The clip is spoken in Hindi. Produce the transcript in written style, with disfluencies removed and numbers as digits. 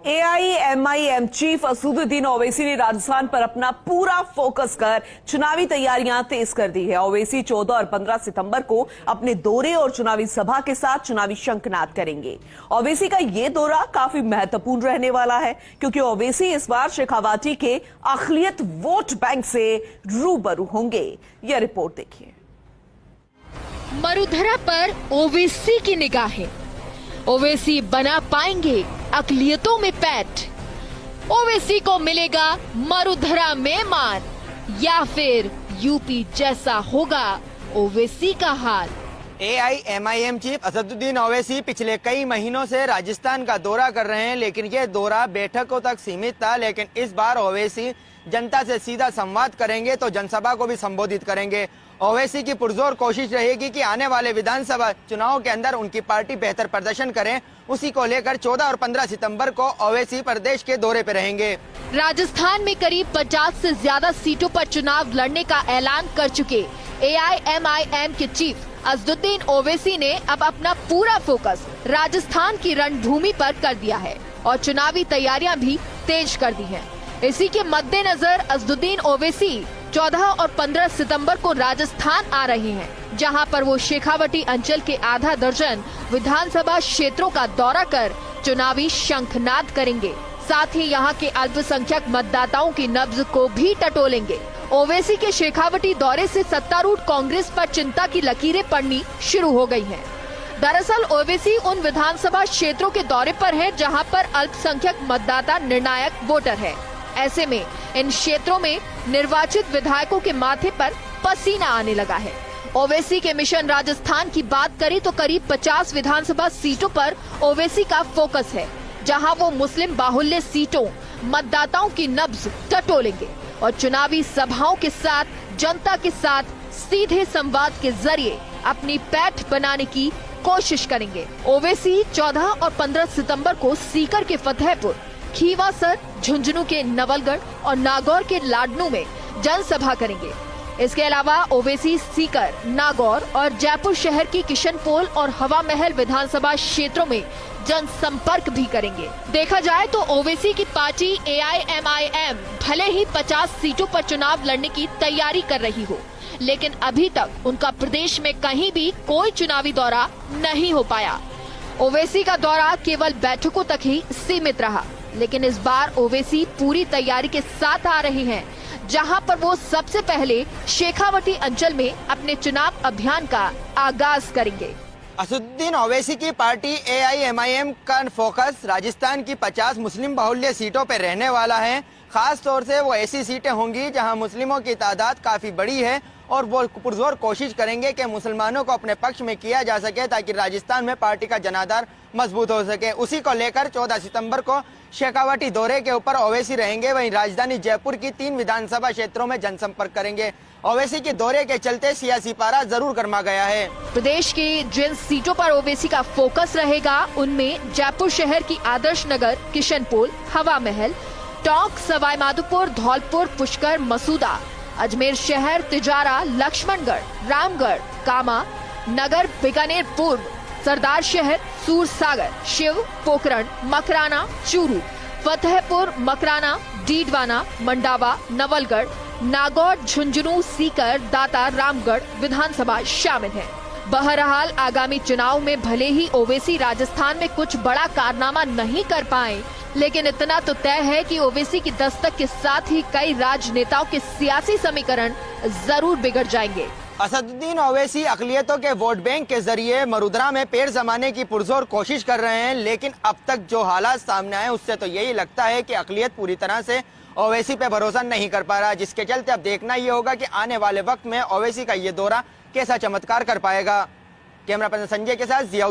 एआईएमआईएम चीफ असदुद्दीन ओवैसी ने राजस्थान पर अपना पूरा फोकस कर चुनावी तैयारियां तेज कर दी है। ओवैसी 14 और 15 सितंबर को अपने दौरे और चुनावी सभा के साथ चुनावी शंखनाद करेंगे। ओवैसी का ये दौरा काफी महत्वपूर्ण रहने वाला है क्योंकि ओवैसी इस बार शेखावाटी के अक़लियत वोट बैंक से रूबरू होंगे। यह रिपोर्ट देखिए। मरुधरा पर ओवैसी की निगाहें। ओवैसी बना पाएंगे अक़लियतों में पैठ। ओवैसी को मिलेगा मरुधरा में मान या फिर यूपी जैसा होगा ओवैसी का हाल। एआईएमआईएम चीफ असदुद्दीन ओवैसी पिछले कई महीनों से राजस्थान का दौरा कर रहे हैं, लेकिन ये दौरा बैठकों तक सीमित था। लेकिन इस बार ओवैसी जनता से सीधा संवाद करेंगे तो जनसभा को भी संबोधित करेंगे। ओवैसी की पुरजोर कोशिश रहेगी कि आने वाले विधानसभा चुनाव के अंदर उनकी पार्टी बेहतर प्रदर्शन करे। उसी को लेकर 14 और 15 सितंबर को ओवैसी प्रदेश के दौरे पर रहेंगे। राजस्थान में करीब 50 से ज्यादा सीटों पर चुनाव लड़ने का ऐलान कर चुके एआईएमआईएम के चीफ असदुद्दीन ओवैसी ने अब अपना पूरा फोकस राजस्थान की रणभूमि पर कर दिया है और चुनावी तैयारियां भी तेज कर दी हैं। इसी के मद्देनजर असदुद्दीन ओवैसी 14 और 15 सितंबर को राजस्थान आ रहे हैं, जहां पर वो शेखावटी अंचल के आधा दर्जन विधानसभा क्षेत्रों का दौरा कर चुनावी शंखनाद करेंगे। साथ ही यहां के अल्पसंख्यक मतदाताओं की नब्ज को भी टटोलेंगे। ओवैसी के शेखावटी दौरे से सत्तारूढ़ कांग्रेस पर चिंता की लकीरें पड़नी शुरू हो गई हैं। दरअसल ओवैसी उन विधानसभा क्षेत्रों के दौरे पर है जहां पर अल्पसंख्यक मतदाता निर्णायक वोटर है। ऐसे में इन क्षेत्रों में निर्वाचित विधायकों के माथे पर पसीना आने लगा है। ओवैसी के मिशन राजस्थान की बात करें तो करीब 50 विधानसभा सीटों पर ओवैसी का फोकस है, जहां वो मुस्लिम बाहुल्य सीटों मतदाताओं की नब्ज टटोलेंगे और चुनावी सभाओं के साथ जनता के साथ सीधे संवाद के जरिए अपनी पैठ बनाने की कोशिश करेंगे। ओवैसी 14 और 15 सितंबर को सीकर के फतेहपुर, खीवासर, झुंझुनू के नवलगढ़ और नागौर के लाडनू में जनसभा करेंगे। इसके अलावा ओवैसी सीकर, नागौर और जयपुर शहर की किशनपोल और हवा महल विधानसभा क्षेत्रों में जनसंपर्क भी करेंगे। देखा जाए तो ओवैसी की पार्टी एआईएमआईएम भले ही 50 सीटों पर चुनाव लड़ने की तैयारी कर रही हो, लेकिन अभी तक उनका प्रदेश में कहीं भी कोई चुनावी दौरा नहीं हो पाया। ओवैसी का दौरा केवल बैठकों तक ही सीमित रहा, लेकिन इस बार ओवैसी पूरी तैयारी के साथ आ रहे हैं, जहां पर वो सबसे पहले शेखावटी अंचल में अपने चुनाव अभियान का आगाज करेंगे। असदुद्दीन ओवैसी की पार्टी एआईएमआईएम का फोकस राजस्थान की 50 मुस्लिम बाहुल्य सीटों पर रहने वाला है। खास तौर से वो ऐसी सीटें होंगी जहां मुस्लिमों की तादाद काफी बड़ी है और वो पुरजोर कोशिश करेंगे कि मुसलमानों को अपने पक्ष में किया जा सके ताकि राजस्थान में पार्टी का जनाधार मजबूत हो सके। उसी को लेकर 14 सितंबर को शेखावटी दौरे के ऊपर ओवैसी रहेंगे। वहीं राजधानी जयपुर की 3 विधानसभा क्षेत्रों में जनसंपर्क करेंगे। ओवैसी के दौरे के चलते सियासी पारा जरूर गर्मा गया है। प्रदेश के जिन सीटों पर ओवैसी का फोकस रहेगा उनमें जयपुर शहर की आदर्श नगर, किशनपोल, हवा महल, टोंक, सवाई माधोपुर, धौलपुर, पुष्कर, मसूदा, अजमेर शहर, तिजारा, लक्ष्मणगढ़, रामगढ़, कामा, नगर, बीकानेर पूर्व, सरदार शहर, सूरसागर, शिव, पोखरण, मकराना, चूरू, फतेहपुर, मकराना, डीडवाना, मंडावा, नवलगढ़, नागौर, झुंझुनू, सीकर, दाता, रामगढ़ विधानसभा शामिल है। बहरहाल आगामी चुनाव में भले ही ओवैसी राजस्थान में कुछ बड़ा कारनामा नहीं कर पाए, लेकिन इतना तो तय है कि ओवैसी की दस्तक के साथ ही कई राजनेताओं के सियासी समीकरण जरूर बिगड़ जाएंगे। असदुद्दीन ओवैसी अक़लियतों के वोट बैंक के जरिए मरुधरा में पैर जमाने की पुरजोर कोशिश कर रहे हैं, लेकिन अब तक जो हालात सामने आए उससे तो यही लगता है कि अक़लियत पूरी तरह से ओवैसी पे भरोसा नहीं कर पा रहा, जिसके चलते अब देखना ये होगा कि आने वाले वक्त में ओवैसी का ये दौरा कैसा चमत्कार कर पाएगा। कैमरा पर्सन संजय के साथ जिया।